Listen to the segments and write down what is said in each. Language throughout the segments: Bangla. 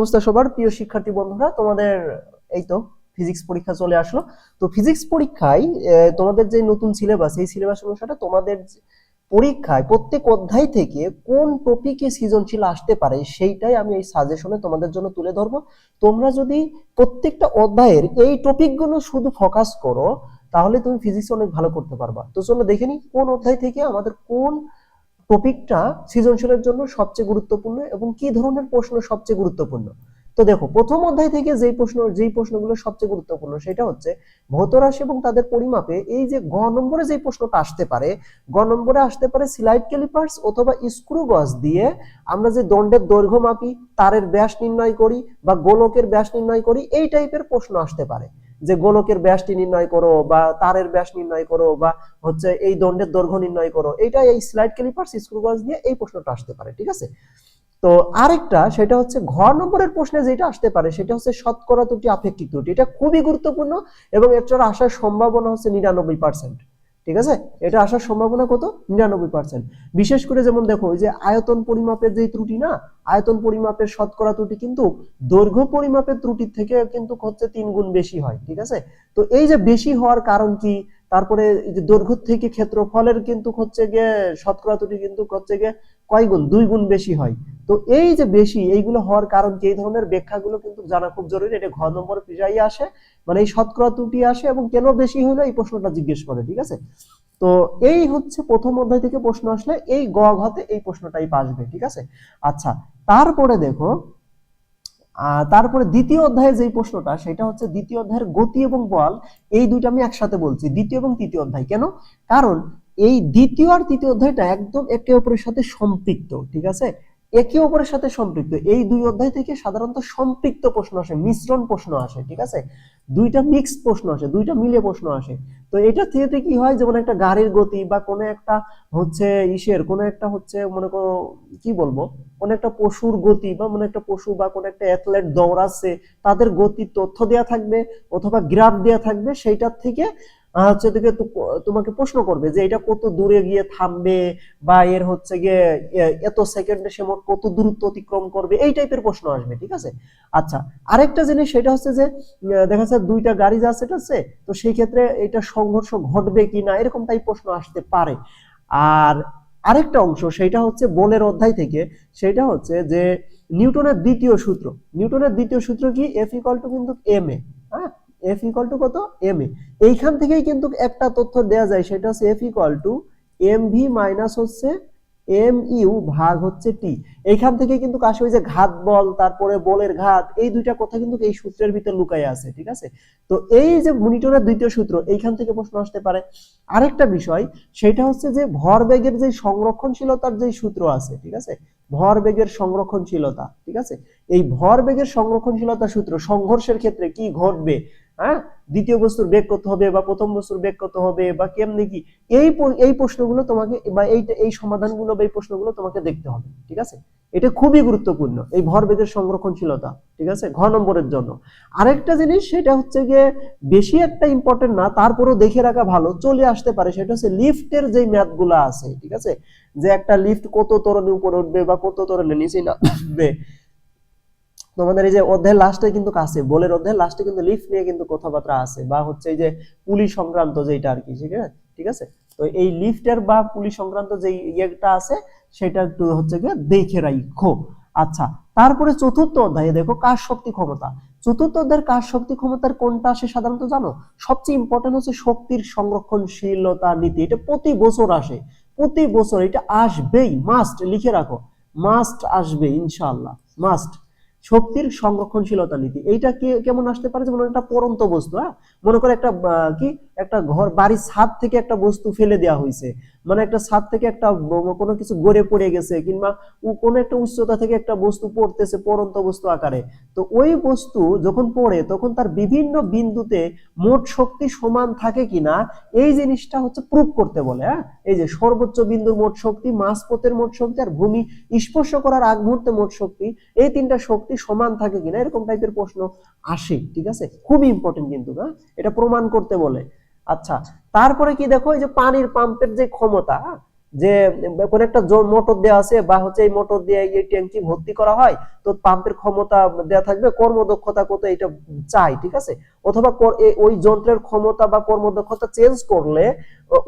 নমস্কার সবার প্রিয় শিক্ষার্থী বন্ধুরা, তোমাদের এই তো ফিজিক্স পরীক্ষা চলে আসলো। তো ফিজিক্স পরীক্ষায় তোমাদের যে নতুন সিলেবাস, এই সিলেবাস অনুসারে তোমাদের পরীক্ষায় প্রত্যেক অধ্যায় থেকে কোন টপিকে সৃজনশীল আসতে পারে সেইটাই আমি এই সাজেশনে তোমাদের জন্য তুলে ধরবো। তোমরা যদি প্রত্যেকটা অধ্যায়ের এই টপিকগুলো শুধু ফোকাস করো তাহলে তুমি ফিজিক্স অনেক ভালো করতে পারবা। তো চলো দেখে নিই কোন অধ্যায় থেকে আমাদের কোন টপিকটা সৃজনশীলের জন্য সবচেয়ে গুরুত্বপূর্ণ এবং কি ধরনের প্রশ্ন সবচেয়ে গুরুত্বপূর্ণ। তো দেখো, প্রথম অধ্যায় থেকে যেই প্রশ্নগুলো সবচেয়ে গুরুত্বপূর্ণ সেটা হচ্ছে ভৌত রাশি এবং তাদের পরিমাপে এই যে গ নম্বরে যে প্রশ্নটা আসতে পারে, গ নম্বরে আসতে পারে স্লাইড ক্যালিপার্স অথবা স্ক্রু গজ দিয়ে আমরা যে দণ্ডের দৈর্ঘ্য মাপি, তারের ব্যাস নির্ণয় করি বা গোলকের ব্যাস নির্ণয় করি, এই টাইপের প্রশ্ন আসতে পারে। যে গোলকের ব্যাসটি নির্ণয় করো বা তারের ব্যাস নির্ণয় করো বা হচ্ছে এই দণ্ডের দৈর্ঘ্য নির্ণয় করো, এইটা এই স্লাইড ক্যালিপার্স স্ক্রু গজ দিয়ে এই প্রশ্নটা আসতে পারে। ঠিক আছে। তো আরেকটা সেটা হচ্ছে ঘ নম্বরের প্রশ্নে যেটা আসতে পারে সেটা হচ্ছে শতকরা ত্রুটি আপেক্ষিক ত্রুটি। এটা খুবই গুরুত্বপূর্ণ এবং এটার আসার সম্ভাবনা হচ্ছে 99%। ঠিক আছে, এটা আসার সম্ভাবনা কত? 99%। বিশেষ করে যেমন দেখো, ওই যে আয়তন পরিমাপের যে ত্রুটি না, আয়তন পরিমাপের শতকরা ত্রুটি কিন্তু দৈর্ঘ্য পরিমাপের ত্রুটির থেকে কিন্তু হচ্ছে 3 গুণ বেশি হয়। ঠিক আছে। তো এই যে বেশি হওয়ার কারণ কি, তারপরে এই যে দৈর্ঘ্য থেকে ক্ষেত্রফলের কিন্তু হচ্ছে গিয়ে শতকরা ত্রুটি কিন্তু হচ্ছে গিয়ে কয় গুণ? 2 গুণ বেশি হয়। তো এই যে বেশি, এইগুলো হওয়ার কারণ কি, এই ধরনের ব্যাখ্যাগুলো কিন্তু জানা খুব জরুরি। এটা ঘ নম্বর পেশাই আসে, মানে এই শতকরা ত্রুটি আসে এবং কেন বেশি হলো এই প্রশ্নটা জিজ্ঞেস করে। ঠিক আছে। তো এই হচ্ছে প্রথম অধ্যায় থেকে প্রশ্ন আসলে এই গ ঘতে এই প্রশ্নটাই আসবে। ঠিক আছে। আচ্ছা, তারপরে দেখো, তারপরে দ্বিতীয় অধ্যায়ে যে প্রশ্নটা সেটা হচ্ছে দ্বিতীয় অধ্যায়ের গতি এবং বল, এই দুইটা আমি একসাথে বলছি, দ্বিতীয় এবং তৃতীয় অধ্যায়। কেন? কারণ এই দ্বিতীয় আর তৃতীয় অধ্যায়টা একদম একে অপরের সাথে সম্পৃক্ত। ঠিক আছে, একে অপরের সাথে সম্পৃক্ত। এই দুই অধ্যায় থেকে সাধারণত সম্পৃক্ত প্রশ্ন আসে, মিশ্রণ প্রশ্ন আসে। ঠিক আছে, দুইটা মিক্স প্রশ্ন আসে, দুইটা মিলে প্রশ্ন আসে। তো এটা থেকে কি হয়, যেমন একটা গাড়ির গতি বা কোনো একটা হচ্ছে কোনো একটা হচ্ছে মনে করো কি বলবো, কোন একটা পশুর গতি বা মনে একটা পশু বা কোন একটা অ্যাথলেট দৌড়াচ্ছে, তাদের গতির তথ্য দেয়া থাকবে অথবা গ্রাফ দেয়া থাকবে। সেইটার থেকে হচ্ছে তোমাকে প্রশ্ন করবে যে এটা কত দূরে গিয়ে থামবে বা এর হচ্ছে গিয়ে এত সেকেন্ডে সে মোট কত দূরত্ব অতিক্রম করবে, এই টাইপের প্রশ্ন আসবে। ঠিক আছে। আচ্ছা, আরেকটা জিনিস সেটা হচ্ছে যে দেখা যাচ্ছে দুইটা গাড়ি যাচ্ছে, ঠিক আছে, তো সেই ক্ষেত্রে এটা সংঘর্ষ ঘটবে কিনা, এরকম টাইপ প্রশ্ন আসতে পারে। আর আরেকটা অংশ সেটা হচ্ছে বলের অধ্যায় থেকে, সেটা হচ্ছে যে নিউটনের দ্বিতীয় সূত্র। নিউটনের দ্বিতীয় সূত্র কি? এফ ইকুয়াল টু কিন্তু এম এ। হ্যাঁ, এফ ইকুয়াল টু কত? M A. এইখান থেকেই কিন্তু একটা তথ্য দেয়া যায়, সেটা হচ্ছে F equal to M V minus হচ্ছে এম ইউ ভাগ হচ্ছে টি। এইখান থেকে কিন্তু আসে ওই যে ঘাত বল, তারপরে বলের ঘাত, এই দুইটা কথা কিন্তু এই সূত্রের ভিতরে লুকায় আছে। ঠিক আছে। তো এই যে নিউটনের দ্বিতীয় সূত্র, এইখান থেকে প্রশ্ন আসতে পারে। আরেকটা বিষয় সেটা হচ্ছে যে ভরবেগের যে সংরক্ষণশীলতার যে সূত্র আছে, ঠিক আছে, ভরবেগের সংরক্ষণশীলতা। ঠিক আছে, এই ভরবেগের সংরক্ষণশীলতা সূত্র, সংঘর্ষের ক্ষেত্রে কি ঘটবে, হ্যাঁ, দ্বিতীয় বস্তুর বেগ কত হবে বা প্রথম বস্তুর বেগ কত হবে বা কেমনে কি, এই প্রশ্নগুলো তোমাকে বা এই সমাধানগুলো বা এই প্রশ্নগুলো তোমাকে দেখতে হবে। ঠিক আছে, এটা খুবই গুরুত্বপূর্ণ, এই ভরবেগের সংরক্ষণশীলতা। ঠিক আছে, ঘ নম্বরের জন্য। আরেকটা জিনিস সেটা হচ্ছে গিয়ে বেশি একটা ইম্পর্টেন্ট না, তারপরেও দেখে রাখা ভালো, চলে আসতে পারে, সেটা হচ্ছে লিফটের যে ম্যাথ গুলো আছে। ঠিক আছে, যে একটা লিফট কত তরণে উপরে উঠবে বা কত তরণে নিচে নামবে। তোমাদের এই যে অধ্যায়ের লাস্টে কিন্তু আছে, বলের অধ্যায়ের লাস্টে কিন্তু লিফট নিয়ে কিন্তু কথাবার্তা আছে, বা হচ্ছে এই যে পুলি সংক্রান্ত যেটা আর কি। ঠিক আছে, তো এই লিফটের বা পুলি সংক্রান্ত যে ইয়েটা আছে সেটা একটু হচ্ছে গিয়ে দেখে রাখো। আচ্ছা, তারপরে চতুর্থ অধ্যায়ে দেখো কাজ শক্তি ক্ষমতা। চতুর্থ অধ্যায়ের কাজ শক্তি ক্ষমতার কোনটা আসে সাধারণত জানো? সবচেয়ে ইম্পর্টেন্ট হচ্ছে শক্তির সংরক্ষণশীলতা নীতি। এটা প্রতি বছর আসে, প্রতি বছর এটা আসবেই, মাস্ট, লিখে রাখো, মাস্ট আসবে ইনশাআল্লাহ, মাস্ট। শক্তির সংরক্ষণশীলতা নীতি, এইটা কেমন আসতে পারে? যেমন একটা পড়ন্ত বস্তু, হ্যাঁ, মনে করে একটা কি একটা ঘর বাড়ির ছাদ থেকে একটা বস্তু ফেলে দেওয়া হয়েছে, মানে একটা ছাদ থেকে একটা কোনো কিছু গড়ে পড়ে গেছে, কিংবা কোনো একটা উচ্চতা থেকে একটা বস্তু পড়তেছে পড়ন্ত বস্তু আকারে। তো ওই বস্তু যখন পড়ে তখন তার বিভিন্ন বিন্দুতে মোট শক্তি সমান থাকে কিনা, এই জিনিসটা হচ্ছে প্রুভ করতে বলে। হ্যাঁ, এই যে সর্বোচ্চ বিন্দুর মোট শক্তি, মাঝপথের মোট শক্তি আর ভূমি স্পর্শ করার আগ মুহূর্তে মোট শক্তি, এই তিনটা শক্তি সমান থাকে কিনা, এরকম টাইপের প্রশ্ন আসে। ঠিক আছে, খুবই ইম্পর্টেন্ট কিন্তু, হ্যাঁ, এটা প্রমাণ করতে বলে। আচ্ছা, তারপরে কি দেখো, এই যে পানির পাম্পের যে ক্ষমতা, যে কোন একটা মোটর দেওয়া আছে বা হচ্ছে এই মোটর দিয়ে এই ট্যাঙ্কি ভর্তি করা হয়, তো পাম্পের ক্ষমতা দেওয়া থাকবে, কর্মদক্ষতা কত এটা চাই, ঠিক আছে। অথবা ওই যন্ত্রের ক্ষমতা বা কর্মদক্ষতা চেঞ্জ করলে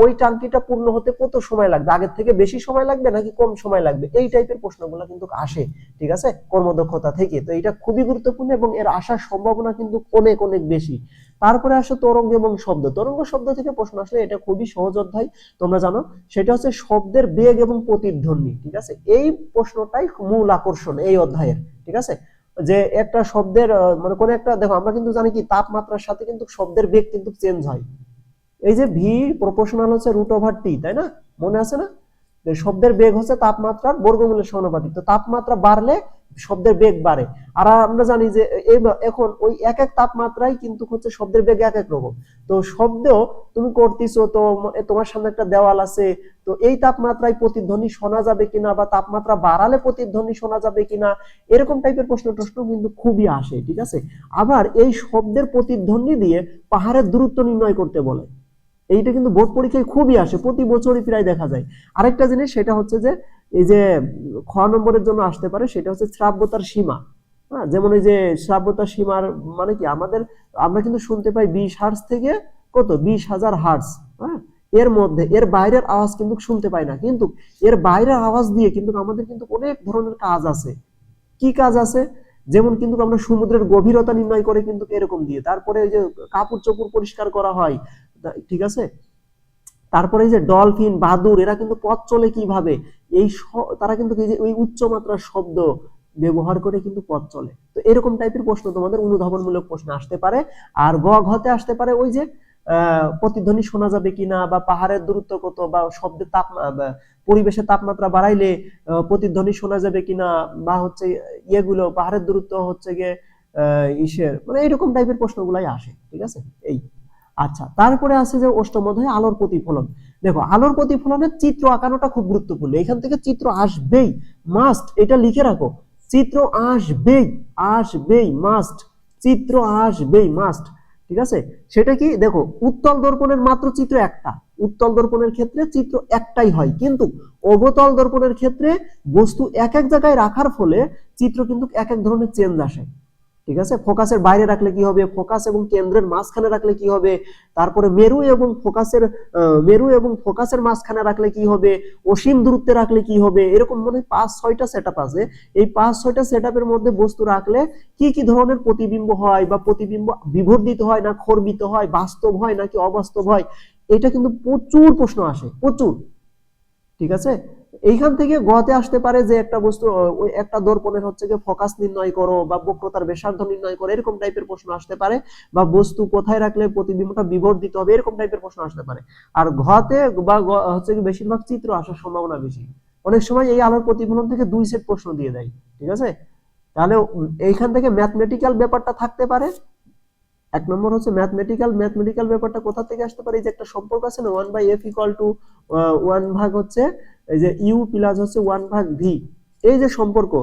ওই ট্যাঙ্কিটা পূর্ণ হতে কত সময় লাগবে, আগের থেকে বেশি সময় লাগবে নাকি কম সময় লাগবে, এই টাইপের প্রশ্নগুলো কিন্তু আসে, ঠিক আছে, কর্মদক্ষতা থেকে। তো এটা খুবই গুরুত্বপূর্ণ এবং এর আসার সম্ভাবনা কিন্তু অনেক অনেক বেশি। তারপরে আসে তরঙ্গ এবং শব্দ। তরঙ্গ শব্দ থেকে প্রশ্ন আসলে এটা খুবই সহজ অধ্যায়, তোমরা জানো, সেটা হচ্ছে শব্দের বেগ এবং প্রতিধ্বনি, ঠিক আছে। এই প্রশ্নটাই মূল আকর্ষণ এই অধ্যায়ের, ঠিক আছে। যে একটা শব্দের মানে কোন একটা, দেখো আমরা কিন্তু জানি কি তাপমাত্রার সাথে কিন্তু শব্দের বেগ কিন্তু চেঞ্জ হয়। এই যে ভি প্রপোর্শনাল হচ্ছে √T, তাই না, মনে আছে না? শব্দের বেগ হচ্ছে তাপমাত্রার বর্গমূলের সমানুপাতিক। তো তাপমাত্রা বাড়লে শব্দের বেগ বাড়ে। আর আমরা জানি যে এখন ওই এক এক তাপমাত্রায় কিন্তু হচ্ছে শব্দের বেগ এক এক রকম। তো শব্দ তুমি করতেছো, তো তোমার সামনে একটা দেওয়াল আছে, তো এই তাপমাত্রায় প্রতিধ্বনি শোনা যাবে কিনা বা তাপমাত্রা বাড়ালে প্রতিধ্বনি শোনা যাবে কিনা, এরকম টাইপের প্রশ্ন কিন্তু খুবই আসে, ঠিক আছে। আবার এই শব্দের প্রতিধ্বনি দিয়ে পাহাড়ের দূরত্ব নির্ণয় করতে বলে। এইটা কিন্তু বোর্ড পরীক্ষায় খুবই আসে, প্রতি বছরই প্রায় দেখা যায়। আরেকটা জিনিস সেটা হচ্ছে যে এই যে খ নম্বরের জন্য আসতে পারে, সেটা হচ্ছে শ্রাব্যতার সীমা। হ্যাঁ, যেমন এই যে শ্রাব্যতার সীমার মানে কি, আমরা কিন্তু শুনতে পাই 20 হার্টজ থেকে কত 20,000 হার্টজ। হ্যাঁ, এর মধ্যে এর বাইরের আওয়াজ কিন্তু শুনতে পাই না, কিন্তু এর বাইরের আওয়াজ দিয়ে কিন্তু আমাদের কিন্তু অনেক ধরনের কাজ আছে। কি কাজ আছে? যেমন কিন্তু আমরা সমুদ্রের গভীরতা নির্ণয় করে কিন্তু এরকম দিয়ে, তারপরে ওই যে কাপড় চোপড় পরিষ্কার করা হয়, ঠিক আছে। তারপরে এই যে ডলফিন, বাদুড়, এরা কিন্তু পথ চলে কিভাবে, তারা কিন্তু এই যে ওই উচ্চ মাত্রার শব্দ ব্যবহার করে কিন্তু পথ চলে। তো এরকম টাইপের প্রশ্ন তোমাদের অনুধাবনমূলক প্রশ্ন আসতে পারে। আর ঘতে আসতে পারে ওই যে প্রতিধ্বনি শোনা যাবে কিনা, বা পাহাড়ের দূরত্ব কত, বা শব্দের পরিবেশের তাপমাত্রা বাড়াইলে প্রতিধ্বনি শোনা যাবে কিনা, বা হচ্ছে ইয়েগুলো পাহাড়ের দূরত্ব হচ্ছে গিয়ে মানে এইরকম টাইপের প্রশ্নগুলাই আসে, ঠিক আছে। এই আচ্ছা, তারপরে আছে যে অষ্টম অধ্যায় আলোর প্রতিফলন। দেখো, আলোর প্রতিফলনের চিত্র আঁকানোটা খুব গুরুত্বপূর্ণ, এখান থেকে চিত্র আসবেই, মাস্ট, এটা লিখে রাখো, চিত্র আসবেই, আসবেই মাস্ট, চিত্র আসবেই মাস্ট, ঠিক আছে। সেটা কি, দেখো উত্তল দর্পণের মাত্র চিত্র একটা, উত্তল দর্পণের ক্ষেত্রে চিত্র একটাই হয়, কিন্তু অবতল দর্পণের ক্ষেত্রে বস্তু এক এক জায়গায় রাখার ফলে চিত্র কিন্তু এক এক ধরনের চেঞ্জ আসে, ঠিক আছে। ফোকাসের বাইরে রাখলে কি হবে, ফোকাস এবং কেন্দ্রের মাঝখানে রাখলে কি হবে, তারপরে মেরু এবং ফোকাসের মাঝখানে রাখলে কি হবে, অসীম দূরত্বে রাখলে কি হবে, এরকম মনে 5-6টা সেটআপ আছে। এই 5-6টা সেটআপের মধ্যে বস্তু রাখলে কি কি ধরনের প্রতিবিম্ব হয়, বা প্রতিবিম্ব বিবর্ধিত হয় না খর্বিত হয়, বাস্তব হয় নাকি অবাস্তব হয়, এটা কিন্তু প্রচুর প্রশ্ন আসে, প্রচুর, ঠিক আছে। এইখান থেকে গতে আসতে পারে যে একটা বস্তু, ওই একটা দর্পণের হচ্ছে যে ফোকাস নির্ণয় করো, বা বক্রতার ব্যাসার্ধ নির্ণয় করো, এরকম টাইপের প্রশ্ন আসতে পারে, বা বস্তু কোথায় রাখলে প্রতিবিম্বটা বিবর্ধিত হবে, এরকম টাইপের প্রশ্ন আসতে পারে। আর ঘতে বা হচ্ছে কি বেশিরভাগ চিত্র আসার সম্ভাবনা বেশি। অনেক সময় এই আলোর প্রতিফলন থেকে 2 সেট প্রশ্ন দিয়ে দেয়, ঠিক আছে। তাহলে এইখান থেকে ম্যাথমেটিক্যাল ব্যাপারটা থাকতে পারে। এক নম্বর হচ্ছে ম্যাথমেটিক্যাল ব্যাপারটা কোথা থেকে আসতে পারে, এই যে একটা সম্পর্ক আছে না, 1/f = 1 ভাগ হচ্ছে এই যে ইউ প্লাস হচ্ছে 1 ভাগ ভি, এই যে সম্পর্ক,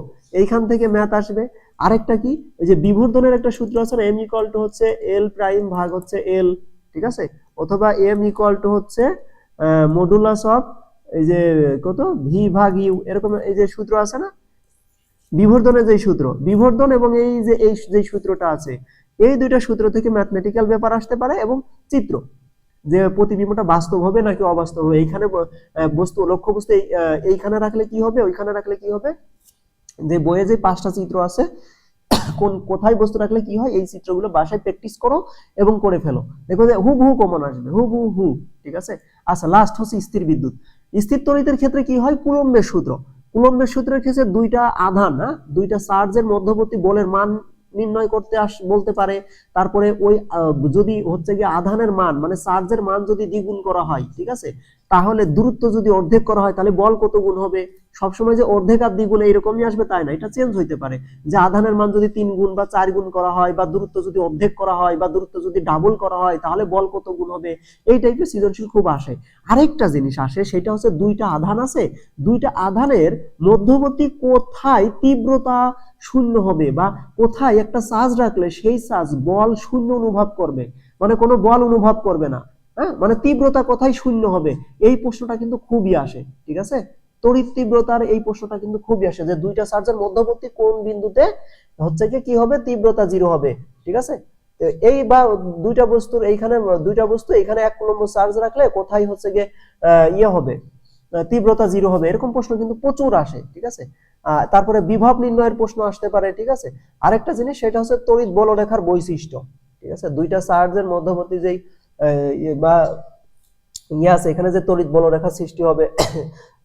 এইখান থেকে ম্যাথ আসবে। আরেকটা কি, এই যে বিবর্ধনের একটা সূত্র আছে না, m = হচ্ছে l প্রাইম ভাগ হচ্ছে l, ঠিক আছে, অথবা m = হচ্ছে মডুলাস অফ এই যে কত ভি ভাগ ইউ, এরকম এই যে সূত্র আছে না বিবর্ধনের, যে সূত্র বিবর্ধন এবং এই যে সূত্রটা আছে, এই দুইটা সূত্র থেকে ম্যাথমেটিক্যাল ব্যাপার আসতে পারে, এবং চিত্র, যে প্রতিবিম্বটা বাস্তব হবে নাকি অবাস্তব হবে, এইখানে বস্তু লক্ষ্যবস্তু এইখানে রাখলে কি হবে, ওইখানে রাখলে কি হবে, যে বইয়ে যে 5টা চিত্র আছে, কোথায় বস্তু রাখলে কি হয়, এই চিত্রগুলো বাসায় প্র্যাকটিস করো এবং করে ফেলো, দেখো যে হুবহু কমন আসবে, হুবহু, ঠিক আছে। আচ্ছা, লাস্ট হচ্ছে স্থির বিদ্যুৎ। স্থির তড়িতের ক্ষেত্রে কি হয়, কুলম্বের সূত্র। কুলম্বের সূত্রের ক্ষেত্রে দুইটা আধান, দুইটা চার্জের মধ্যবর্তী বলের মান নির্ণয় করতে বলতে পারে। তারপরে ওই যদি হচ্ছে গিয়ে আধানের মান মানে চার্জের মান যদি দ্বিগুণ করা হয়, ঠিক আছে, তাহলে দূরত্ব যদি অর্ধেক করা হয় তাহলে বল কত গুণ হবে। সবসময় যে অর্ধেক আর দ্বিগুণ এইরকমই আসবে তাই না, এটা চেঞ্জ হইতে পারে, যে আধানের মান যদি 3 গুণ বা 4 গুণ করা হয়, বা দূরত্ব যদি অর্ধেক করা হয়, বা দূরত্ব যদি ডাবল করা হয়, তাহলে বল কত গুণ হবে। এই টাইপের সৃজনশীল খুব আসে। আরেকটা জিনিস আসে, সেটা হচ্ছে দুইটা আধান আছে, দুইটা আধানের মধ্যবর্তী কোথায় তীব্রতা শূন্য হবে, বা কোথায় একটা চার্জ রাখলে সেই চার্জ বল শূন্য অনুভব করবে, মানে কোনো বল অনুভব করবে না, হ্যাঁ, মানে তীব্রতা কোথায় শূন্য হবে, এই প্রশ্নটা কিন্তু খুবই আসে। ঠিক আছে, তড়িৎ তীব্রতার এই প্রশ্নটা কিন্তু খুবই আসে, যে দুইটা চার্জের মধ্যবর্তী কোন বিন্দুতে হচ্ছে কি হবে, তীব্রতা জিরো হবে। ঠিক আছে, তো এই বা দুইটা বস্তুর এইখানে, দুইটা বস্তু এখানে 1 কুলম্ব চার্জ রাখলে কোথায় হচ্ছে গিয়ে ইয়ে হবে, তীব্রতা জিরো হবে, এরকম প্রশ্ন কিন্তু প্রচুর আসে। ঠিক আছে, তারপরে বিভব নির্ণয়ের প্রশ্ন আসতে পারে। ঠিক আছে, আরেকটা জিনিস সেটা হচ্ছে তড়িৎ বলরেখার বৈশিষ্ট্য। ঠিক আছে, দুইটা চার্জের মধ্যবর্তী যেই বা ইয়ে আছে, এখানে যে তড়িৎ বলরেখা সৃষ্টি হবে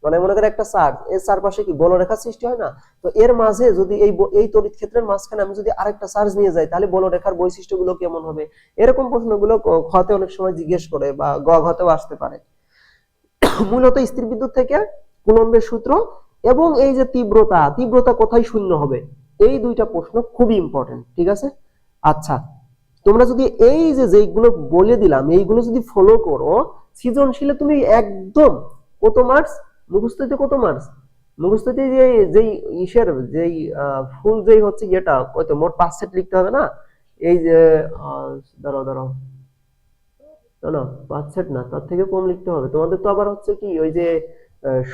মানে মনে করে একটা চার্জ, এর চারপাশে কি বলরেখা সৃষ্টি হয় না, তো এর মাঝে যদি এই তড়িৎ ক্ষেত্রের মাঝখানে আমি যদি আরেকটা চার্জ নিয়ে যাই, তাহলে বলরেখার বৈশিষ্ট্যগুলো কেমন হবে, এরকম প্রশ্নগুলো খতে অনেক সময় জিজ্ঞেস করে, বা গ ঘতেও আসতে পারে। মূলত স্থির বিদ্যুৎ থেকে কুলম্বের সূত্র এবং এই যে তীব্রতা কোথায় শূন্য হবে, এই দুইটা প্রশ্ন খুবই ইম্পর্টেন্ট। ঠিক আছে, আচ্ছা, তোমরা যদি এই যে যেগুলো বলে দিলাম এইগুলো যদি ফলো করো, সৃজনশীলে তুমি একদম কত মার্কস মুখস্থ হইতে, কত মার্কস মুখস্থ হইতে, যে যেই ইসের যেই ফুল যেই হচ্ছে এটা কত মোট 5 সেট লিখতে হবে না, এই যে দাঁড়াও দাঁড়াও না না 5 সেট না, তার থেকে কম লিখতে হবে তোমাদের। তো আবার হচ্ছে কি ওই যে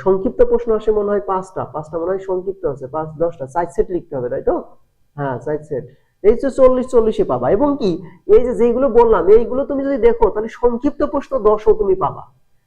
সংক্ষিপ্ত প্রশ্ন আসে মনে হয় 5টা মনে হয় সংক্ষিপ্ত আছে, 5-10টা 4 সেট লিখতে হবে, তাই তো? হ্যাঁ 4 সেট, এই যে 40-40 পাবা। এবং কি এই যে যেগুলো বললাম এইগুলো তুমি যদি দেখো, তাহলে সংক্ষিপ্ত প্রশ্ন 10ও তুমি পাবা।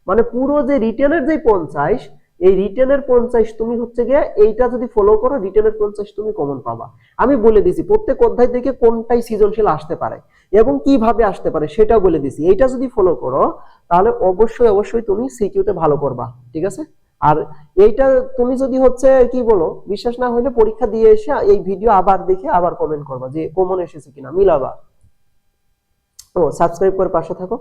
মানে পুরো যে রিটেনের যে 50, এই রিটেনের 50 তুমি হচ্ছে গিয়ে এইটা যদি ফলো করো, রিটেনের 50 তুমি কমন পাবা। আমি বলে দিছি প্রত্যেক অধ্যায় থেকে কোনটাই সৃজনশীল আসতে পারে এবং কিভাবে আসতে পারে সেটাও বলে দিছি। এইটা যদি ফলো করো তাহলে অবশ্যই তুমি সিকিউতে ভালো করবা। ঠিক আছে, আর এইটা তুমি যদি হচ্ছে কি বলো, বিশ্বাস না হলে পরীক্ষা দিয়ে এসে এই ভিডিও আবার দেখে আবার কমেন্ট করবা যে কমন এসেছে কিনা, মিলাবা। ও সাবস্ক্রাইব করে পাশে থাকো।